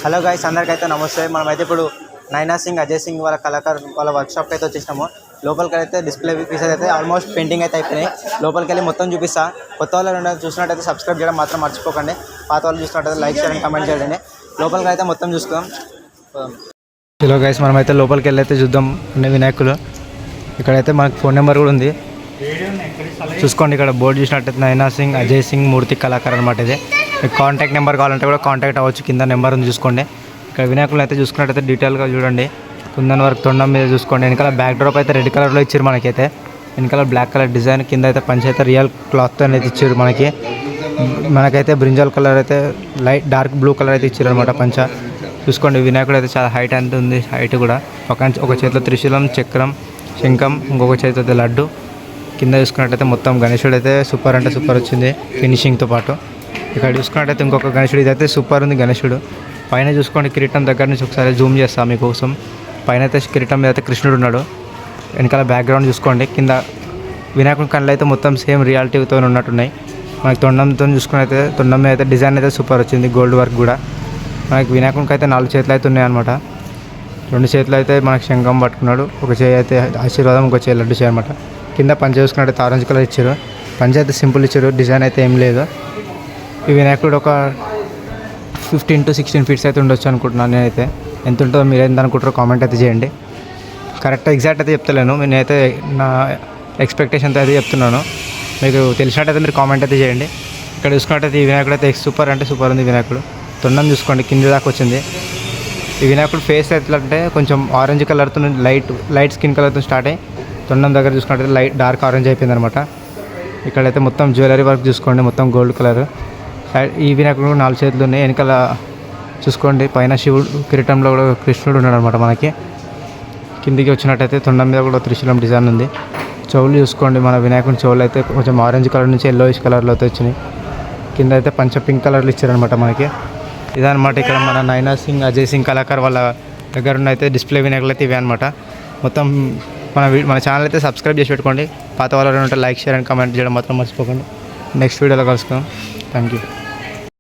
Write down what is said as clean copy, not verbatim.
Hello guys, అందరికైతే నమస్తే. మనమైతే ఇప్పుడు నైనా సింగ్, అజయ్ సింగ్ వాళ్ళ కళాకారు వాళ్ళ వర్క్షాప్కి అయితే వచ్చేసినాము. లోపలికి అయితే డిస్ప్లే పీసెస్ అయితే ఆల్మోస్ట్ పెయింటింగ్ అయితే అయిపోయినాయి. లోపలికి వెళ్ళి మొత్తం చూపిస్తా. కొత్త వాళ్ళు చూసినట్టయితే సబ్స్క్రైబ్ చేయడం మాత్రం మర్చిపోకండి. పాత వాళ్ళు చూసినట్టయితే లైక్ చేయండి, కామెంట్ చేయండి. లోపలికి అయితే మొత్తం చూసుకుందాం. హలో గైస్, మనమైతే లోపలికి వెళ్ళి అయితే చూద్దాం అన్ని వినాయకులు. ఇక్కడైతే మనకు ఫోన్ నెంబర్ కూడా ఉంది, చూసుకోండి. ఇక్కడ బోర్డు చూసినట్టయితే నైనా సింగ్, అజయ్ సింగ్ మూర్తి కళాకారు అనమాట. ఇది మీకు కాంటాక్ట్ నెంబర్ కావాలంటే కూడా కాంటాక్ట్ అవ్వచ్చు. కింద నెంబర్ ఉంది, చూసుకోండి. ఇక్కడ వినాయకులు అయితే చూసుకున్నట్టయితే డీటెయిల్గా చూడండి. కుందన్ వర్క్ తొండం మీద చూసుకోండి. వెనకాల బ్యాక్ డ్రాప్ అయితే రెడ్ కలర్లో ఇచ్చారు మనకైతే. వెనకాల బ్లాక్ కలర్ డిజైన్, కింద అయితే పంచ అయితే రియల్ క్లాత్తో అయితే ఇచ్చారు మనకైతే బ్రింజాల్ కలర్ అయితే లైట్ డార్క్ బ్లూ కలర్ అయితే ఇచ్చారు అనమాట పంచ. చూసుకోండి, వినాయకుడు అయితే చాలా హైట్ అంత ఉంది. హైట్ కూడా ఒక చేతిలో త్రిశూలం, చక్రం, శంఖం, ఇంకొక చేతిలో అయితే లడ్డు. కింద చూసుకున్నట్టయితే మొత్తం గణేశుడు అయితే సూపర్ అంటే సూపర్ వచ్చింది ఫినిషింగ్తో పాటు. ఇక్కడ చూసుకున్నట్టయితే ఇంకొక గణేశుడు ఇదైతే సూపర్ ఉంది గణేశుడు. పైన చూసుకోండి, కిరీటం దగ్గర నుంచి ఒకసారి జూమ్ చేస్తాం మీకోసం. పైన అయితే కిరీటం మీద అయితే కృష్ణుడు ఉన్నాడు. వెనకాల బ్యాక్గ్రౌండ్ చూసుకోండి. కింద వినాయకుడి కళ్ళు అయితే మొత్తం సేమ్ రియాలిటీతో ఉన్నట్టున్నాయి. మనకి తొండంతో చూసుకున్నైతే తొండం మీద అయితే డిజైన్ అయితే సూపర్ వచ్చింది, గోల్డ్ వర్క్ కూడా. మనకి వినాయకుడికి అయితే 4 చేతులు అయితే ఉన్నాయి అనమాట. 2 చేతులు అయితే మనకి శంఖం పట్టుకున్నాడు, ఒక చేయి అయితే ఆశీర్వాదం, ఒక చేయి లడ్డు చేయనమాట. కింద పంచ చూసుకున్నట్టయితే ఆరెంజ్ కలర్ ఇచ్చారు. పంచ అయితే సింపుల్ ఇచ్చారు, డిజైన్ అయితే ఏం లేదు. ఈ వినాయకుడు ఒక 15 to 16 ఫీట్స్ అయితే ఉండొచ్చు అనుకుంటున్నాను నేనైతే. ఎంత ఉంటుందో మీరు ఎంత అనుకుంటారో కామెంట్ అయితే చేయండి. కరెక్ట్ ఎగ్జాక్ట్ అయితే చెప్తలేను, నేనైతే నా ఎక్స్పెక్టేషన్తో అయితే చెప్తున్నాను. మీకు తెలిసినట్టయితే మీరు కామెంట్ అయితే చేయండి. ఇక్కడ చూసుకున్నట్టయితే ఈ వినాయకుడు అయితే సూపర్ అంటే సూపర్ ఉంది వినాయకుడు. తొండం చూసుకోండి, కింది దాకా వచ్చింది. ఈ వినాయకుడు ఫేస్ ఎట్లా అంటే కొంచెం ఆరెంజ్ కలర్తో లైట్ స్కిన్ కలర్తో స్టార్ట్ అయ్యి తొండం దగ్గర చూసుకున్నట్టయితే లైట్ డార్క్ ఆరెంజ్ అయిపోయింది అనమాట. ఇక్కడైతే మొత్తం జ్యువెలరీ వర్క్ చూసుకోండి, మొత్తం గోల్డ్ కలర్. ఈ వినాయకుడు 4 చేతులు ఉన్నాయి. వెనకాల చూసుకోండి, పైన శివుడు కిరీటంలో కూడా కృష్ణుడు ఉన్నాడు అనమాట. మనకి కిందికి వచ్చినట్టయితే తొండం మీద కూడా త్రిశూలం డిజైన్ ఉంది. చెవులు చూసుకోండి, మన వినాయకుడి చెవులు అయితే కొంచెం ఆరెంజ్ కలర్ నుంచి ఎల్లోయిష్ కలర్లో అయితే వచ్చినాయి. కింద అయితే పంచ పింక్ కలర్లు ఇచ్చారనమాట మనకి. ఇదనమాట ఇక్కడ మన నైనా సింగ్, అజయ్ సింగ్ కళాకారు వాళ్ళ దగ్గర ఉన్న అయితే డిస్ప్లే వినాయకులు అయితే ఇవే అనమాట. మొత్తం మన ఛానల్ అయితే సబ్స్క్రైబ్ చేసి పెట్టుకోండి. పాత వాళ్ళు ఉంటే లైక్, షేర్ అండ్ కామెంట్ చేయడం మాత్రం మర్చిపోకండి. నెక్స్ట్ వీడియోలో కలుసుకుందాం. Thank you.